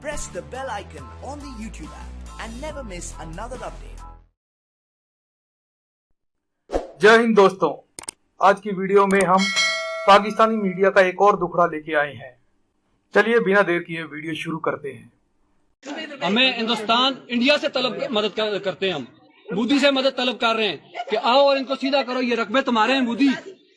press the bell icon on the YouTube app and never miss another update. जय हिंद दोस्तों, आज की video में हम पाकिस्तानी मीडिया का एक और दुखड़ा लेके आए हैं। चलिए बिना देर किए वीडियो शुरू करते हैं। हमें हिंदुस्तान इंडिया से मदद करते हैं, हम मोदी से मदद तलब कर रहे हैं कि आओ और इनको सीधा करो। ये रकबे तुम्हारे हैं मोदी,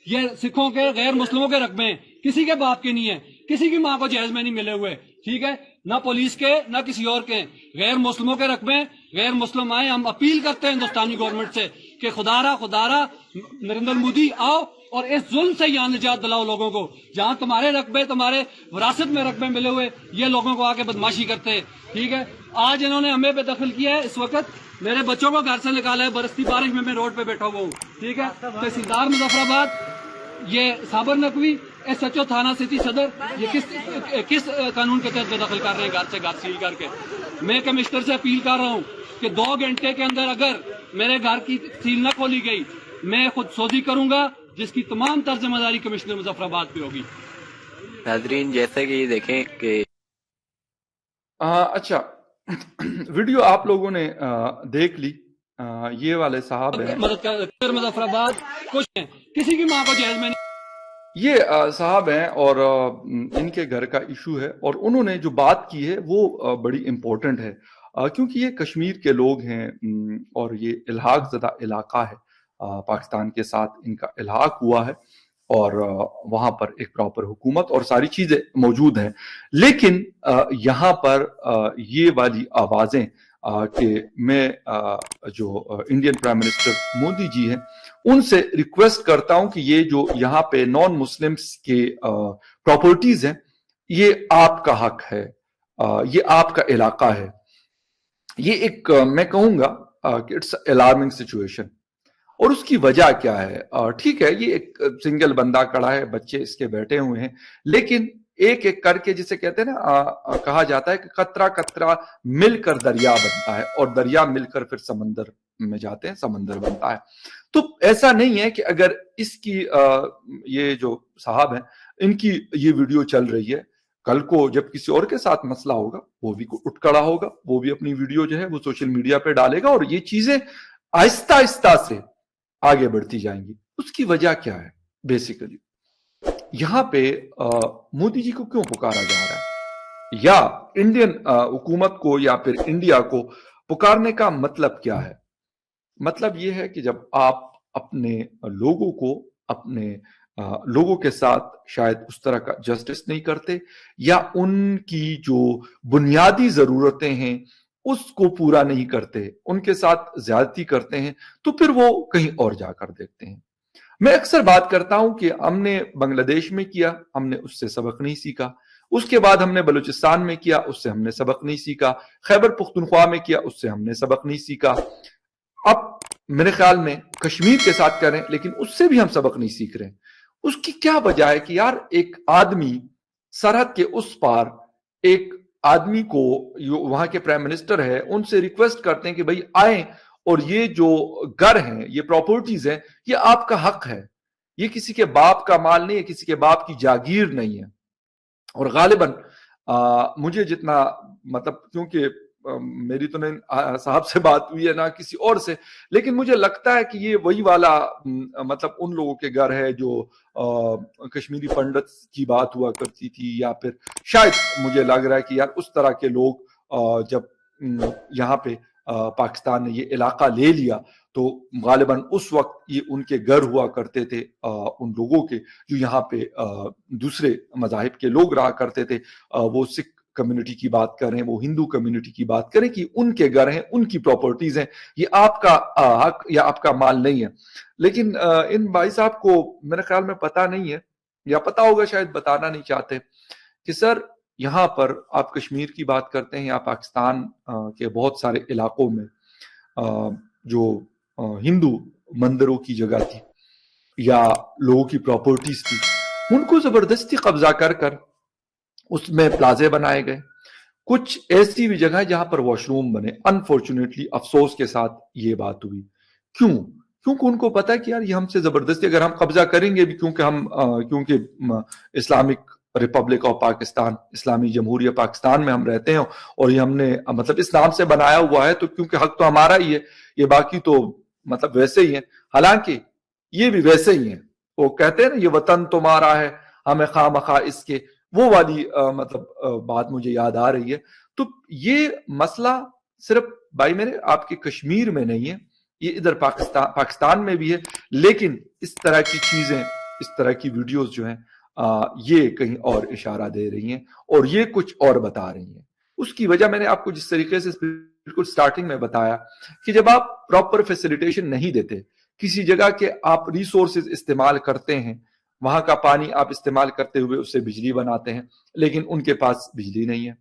ये सिखों के गैर मुस्लिमों के रकबे हैं, किसी के बाप के नहीं है, किसी की माँ को जहेज में नहीं मिले हुए, ठीक है, ना पुलिस के ना किसी और के, गैर मुस्लिमों के रकबे, गैर मुस्लिम आए। हम अपील करते हैं हिंदुस्तानी गवर्नमेंट से कि खुदारा नरेंद्र मोदी आओ और इस जुल्म से यहाँ निजात दिलाओ लोगों को। जहाँ तुम्हारे रकबे, तुम्हारे विरासत में रकबे मिले हुए, ये लोगों को आके बदमाशी करते हैं, ठीक है। आज इन्होंने हमें बेदखल किया है। इस वक्त मेरे बच्चों को घर से निकाला है, बरसती बारिश में मैं रोड पे बैठा हुआ हूँ, ठीक है। तहसीलदार मुजफ्फराबाद, ये साबर नकवी, SHO थाना सिटी सदर, ये किस कानून के तहत बेदखल कर रहे हैं घर से घर सील करके। मैं कमिश्नर से अपील कर रहा हूँ कि 2 घंटे के अंदर अगर मेरे घर की सील न खोली गई, मैं खुद सोधी करूंगा, जिसकी तमाम तर जिम्मेदारी कमिश्नर मुजफ्फराबाद पे होगी। नाजरीन, जैसे कि देखें कि अच्छा वीडियो आप लोगों ने देख ली। ये वाले साहब हैं, मदद कर मुजफ्फराबाद कुछ है, किसी की माँ को जहेज में नहीं। ये साहब हैं और इनके घर का इशू है और उन्होंने जो बात की है वो बड़ी इम्पोर्टेंट है, क्योंकि ये कश्मीर के लोग हैं और ये इल्हाक ज़दा इलाका है, पाकिस्तान के साथ इनका इल्हाक हुआ है और वहां पर एक प्रॉपर हुकूमत और सारी चीजें मौजूद हैं। लेकिन यहाँ पर ये वाली आवाजें कि मैं जो Indian prime minister Modi ji हैं उनसे रिक्वेस्ट करता हूं कि ये जो यहाँ पे नॉन मुस्लिम्स के प्रॉपर्टीज हैं, ये आपका हक है, ये आपका इलाका है। ये एक मैं कहूंगा कि इट्स अलार्मिंग सिचुएशन। और उसकी वजह क्या है? ठीक है, ये एक सिंगल बंदा खड़ा है, बच्चे इसके बैठे हुए हैं, लेकिन एक एक करके, जिसे कहते हैं ना, कहा जाता है कि कतरा कतरा मिलकर दरिया बनता है और दरिया मिलकर फिर समंदर में जाते हैं, समंदर बनता है। तो ऐसा नहीं है कि अगर इसकी ये जो साहब हैं इनकी ये वीडियो चल रही है, कल को जब किसी और के साथ मसला होगा वो भी उठ खड़ा होगा, वो भी अपनी वीडियो जो है वो सोशल मीडिया पे डालेगा और ये चीजें आहिस्ता आहिस्ता से आगे बढ़ती जाएंगी। उसकी वजह क्या है? बेसिकली यहां पे मोदी जी को क्यों पुकारा जा रहा है, या इंडियन हुकूमत को या फिर इंडिया को पुकारने का मतलब क्या है? मतलब यह है कि जब आप अपने लोगों को, अपने लोगों के साथ शायद उस तरह का जस्टिस नहीं करते या उनकी जो बुनियादी जरूरतें हैं उसको पूरा नहीं करते, उनके साथ ज्यादती करते हैं, तो फिर वो कहीं और जाकर देखते हैं। मैं अक्सर बात करता हूं कि हमने बांग्लादेश में किया, हमने उससे सबक नहीं सीखा, उसके बाद हमने बलूचिस्तान में किया, उससे हमने सबक नहीं सीखा, खैबर पुख्तनख्वा में किया, उससे हमने सबक नहीं सीखा। अब मेरे ख्याल में कश्मीर के साथ करें, लेकिन उससे भी हम सबक नहीं सीख रहे। उसकी क्या वजह है कि यार एक आदमी सरहद के उस पार एक आदमी को, वहां के प्राइम मिनिस्टर है, उनसे रिक्वेस्ट करते हैं कि भाई आए और ये जो घर हैं, ये प्रॉपर्टीज हैं, ये आपका हक है, ये किसी के बाप का माल नहीं है, किसी के बाप की जागीर नहीं है। और गालिबन मुझे जितना, मतलब क्योंकि मेरी तो नहीं साहब से बात हुई है ना किसी और से, लेकिन मुझे लगता है कि ये वही वाला मतलब उन लोगों के घर है जो कश्मीरी पंडित की बात हुआ करती थी, या फिर शायद मुझे लग रहा है कि यार उस तरह के लोग जब यहाँ पे पाकिस्तान ने ये इलाका ले लिया तो गालिबन उस वक्त ये उनके घर हुआ करते थे, उन लोगों के जो यहाँ पे दूसरे मजाहिब के लोग रहा करते थे। वो सिख कम्युनिटी की बात करें, वो हिंदू कम्युनिटी की बात करें, कि उनके घर हैं, उनकी प्रॉपर्टीज हैं, ये आपका हक या आपका माल नहीं है। लेकिन इन भाई साहब को मेरे ख्याल में पता नहीं है, या पता होगा शायद बताना नहीं चाहते, कि सर यहाँ पर आप कश्मीर की बात करते हैं या पाकिस्तान के बहुत सारे इलाकों में जो हिंदू मंदिरों की जगह थी या लोगों की प्रॉपर्टीज थी, उनको जबरदस्ती कब्जा कर कर उसमें प्लाजे बनाए गए। कुछ ऐसी भी जगह जहां पर वॉशरूम बने। अनफॉर्चुनेटली, अफसोस के साथ ये बात हुई। क्यों? क्योंकि उनको पता है कि यार ये हमसे जबरदस्ती, अगर हम कब्जा करेंगे भी, क्योंकि इस्लामिक रिपब्लिक ऑफ पाकिस्तान, इस्लामी जमहूरिया पाकिस्तान में हम रहते हैं और ये हमने मतलब इस नाम से बनाया हुआ है, तो क्योंकि हक तो हमारा ही है, ये बाकी तो मतलब वैसे ही है। हालांकि ये भी वैसे ही है, वो कहते हैं ना ये वतन तुम्हारा है हमें खामखा इसके, वो वाली बात मुझे याद आ रही है। तो ये मसला सिर्फ भाई मेरे आपके कश्मीर में नहीं है, ये इधर पाकिस्तान में भी है, लेकिन इस तरह की चीजें, इस तरह की वीडियोस जो हैं ये कहीं और इशारा दे रही हैं और ये कुछ और बता रही हैं। उसकी वजह मैंने आपको जिस तरीके से बिल्कुल स्टार्टिंग में बताया कि जब आप प्रॉपर फैसिलिटेशन नहीं देते, किसी जगह के आप रिसोर्सेज इस्तेमाल करते हैं, वहां का पानी आप इस्तेमाल करते हुए उससे बिजली बनाते हैं, लेकिन उनके पास बिजली नहीं है।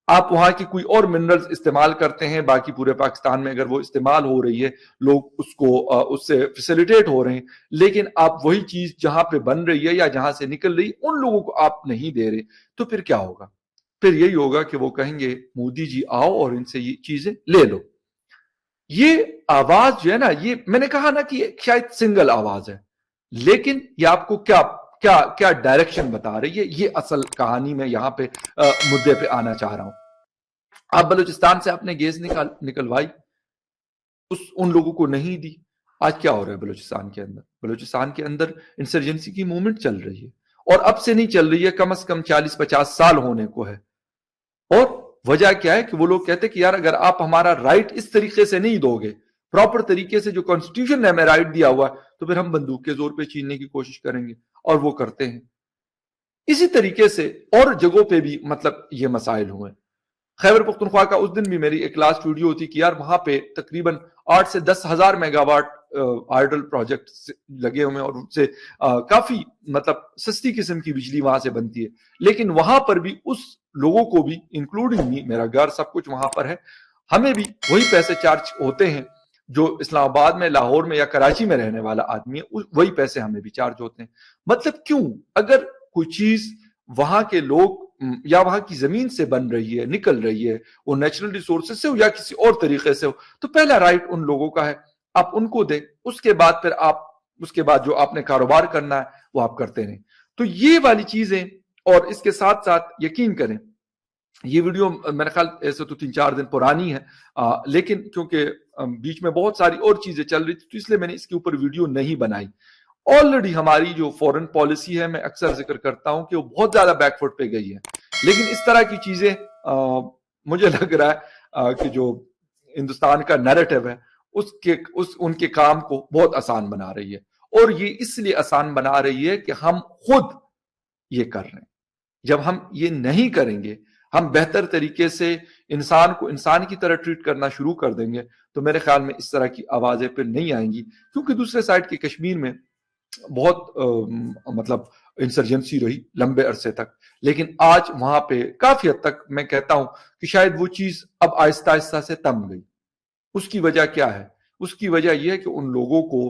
आप वहां की कोई और मिनरल्स इस्तेमाल करते हैं, बाकी पूरे पाकिस्तान में अगर वो इस्तेमाल हो रही है, लोग उसको उससे फैसिलिटेट हो रहे हैं, लेकिन आप वही चीज जहां पे बन रही है या जहां से निकल रही है उन लोगों को आप नहीं दे रहे, तो फिर क्या होगा? फिर यही होगा कि वो कहेंगे मोदी जी आओ और इनसे ये चीजें ले लो। ये आवाज जो है ना, ये मैंने कहा ना कि शायद सिंगल आवाज है, लेकिन ये आपको क्या क्या क्या डायरेक्शन बता रही है, ये असल कहानी में यहां पे मुद्दे पे आना चाह रहा हूं। आप बलूचिस्तान से आपने गैस निकलवाई, उन लोगों को नहीं दी। आज क्या हो रहा है बलूचिस्तान के अंदर? बलूचिस्तान के अंदर इंसर्जेंसी की मूवमेंट चल रही है, और अब से नहीं चल रही है, कम से कम 40-50 साल होने को है। और वजह क्या है कि वो लोग कहते हैं कि यार अगर आप हमारा राइट इस तरीके से नहीं दोगे, प्रॉपर तरीके से जो कॉन्स्टिट्यूशन ने हमें राइट दिया हुआ है, तो फिर हम बंदूक के जोर पे छीनने की कोशिश करेंगे, और वो करते हैं। इसी तरीके से और जगहों पे भी मतलब ये मसाइल हुए। खैबर पख्तूनख्वा का उस दिन भी मेरी एक लास्ट वीडियो थी कि यार वहां पे तकरीबन 8 से 10 हजार मेगावाट आइडल प्रोजेक्ट लगे हुए हैं, और उनसे काफी मतलब सस्ती किस्म की बिजली वहां से बनती है, लेकिन वहां पर भी उस लोगों को भी इंक्लूडिंग मी, मेरा घर सब कुछ वहां पर है, हमें भी वही पैसे चार्ज होते हैं जो इस्लामाबाद में, लाहौर में या कराची में रहने वाला आदमी है, वही पैसे हमें भी चार्ज होते हैं। मतलब क्यों? अगर कोई चीज वहां के लोग या वहां की जमीन से बन रही है, निकल रही है, वो नेचुरल रिसोर्सेज से हो या किसी और तरीके से हो, तो पहला राइट उन लोगों का है, आप उनको दे, उसके बाद फिर आप उसके बाद जो आपने कारोबार करना है वो आप करते रहें। तो ये वाली चीजें, और इसके साथ साथ यकीन करें ये वीडियो मेरे ख्याल ऐसे तो 3-4 दिन पुरानी है, लेकिन क्योंकि बीच में बहुत सारी और चीजें चल रही थी, तो इसलिए मैंने इसके ऊपर वीडियो नहीं बनाई। ऑलरेडी हमारी जो फॉरेन पॉलिसी है, मैं अक्सर जिक्र करता हूं कि वो बहुत ज्यादा बैकफुट पे गई है, लेकिन इस तरह की चीजें मुझे लग रहा है कि जो हिंदुस्तान का नैरेटिव है उनके काम को बहुत आसान बना रही है, और ये इसलिए आसान बना रही है कि हम खुद ये कर रहे हैं। जब हम ये नहीं करेंगे, हम बेहतर तरीके से इंसान को इंसान की तरह ट्रीट करना शुरू कर देंगे, तो मेरे ख्याल में इस तरह की आवाजें फिर नहीं आएंगी। क्योंकि दूसरे साइड के कश्मीर में बहुत मतलब इंसर्जेंसी रही लंबे अरसे तक, लेकिन आज वहां पे काफी हद तक मैं कहता हूं कि शायद वो चीज अब आहिस्ता आहिस्ता से थम गई। उसकी वजह क्या है? उसकी वजह यह है कि उन लोगों को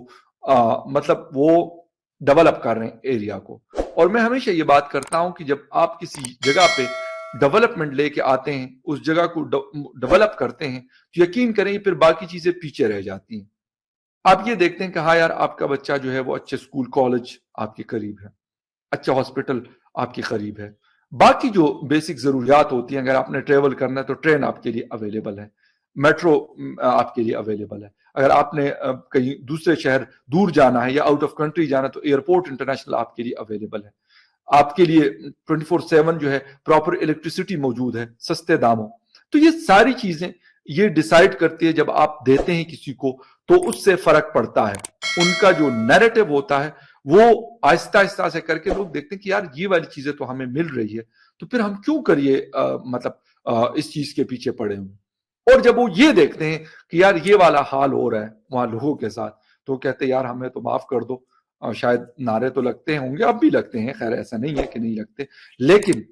मतलब वो डेवलप कर रहे हैं एरिया को। और मैं हमेशा ये बात करता हूं कि जब आप किसी जगह पे डेवलपमेंट लेके आते हैं, उस जगह को डेवलप करते हैं, तो यकीन करें फिर बाकी चीजें पीछे रह जाती हैं। आप ये देखते हैं कि हाँ यार आपका बच्चा जो है वो अच्छे स्कूल कॉलेज आपके करीब है, अच्छा हॉस्पिटल आपके करीब है, बाकी जो बेसिक जरूरियात होती हैं, अगर आपने ट्रेवल करना है तो ट्रेन आपके लिए अवेलेबल है, मेट्रो आपके लिए अवेलेबल है, अगर आपने कहीं दूसरे शहर दूर जाना है या आउट ऑफ कंट्री जाना है तो एयरपोर्ट इंटरनेशनल आपके लिए अवेलेबल है, आपके लिए 24/7 जो है प्रॉपर इलेक्ट्रिसिटी मौजूद है सस्ते दामों। तो ये सारी चीजें ये डिसाइड करती है, जब आप देते हैं किसी को तो उससे फर्क पड़ता है। उनका जो नैरेटिव होता है वो आहिस्ता आहिस्ता से करके लोग देखते हैं कि यार ये वाली चीजें तो हमें मिल रही है, तो फिर हम क्यों करिए इस चीज के पीछे पड़े हुए। और जब वो ये देखते हैं कि यार ये वाला हाल हो रहा है वहां लोगों के साथ, तो कहते हैं यार हमें तो माफ कर दो। शायद नारे तो लगते होंगे, अब भी लगते हैं, खैर ऐसा नहीं है कि नहीं लगते, लेकिन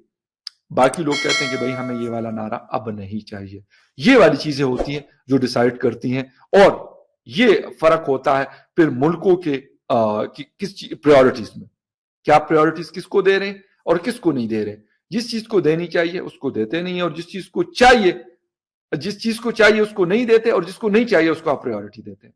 बाकी लोग कहते हैं कि भाई हमें ये वाला नारा अब नहीं चाहिए। ये वाली चीजें होती हैं जो डिसाइड करती हैं, और ये फर्क होता है फिर मुल्कों के किस प्रायोरिटीज में, क्या प्रायोरिटीज किसको दे रहे हैं और किसको नहीं दे रहे। जिस चीज को देनी चाहिए उसको देते नहीं है, और जिस चीज को चाहिए उसको नहीं देते, और जिसको नहीं चाहिए उसको आप प्रायोरिटी देते हैं।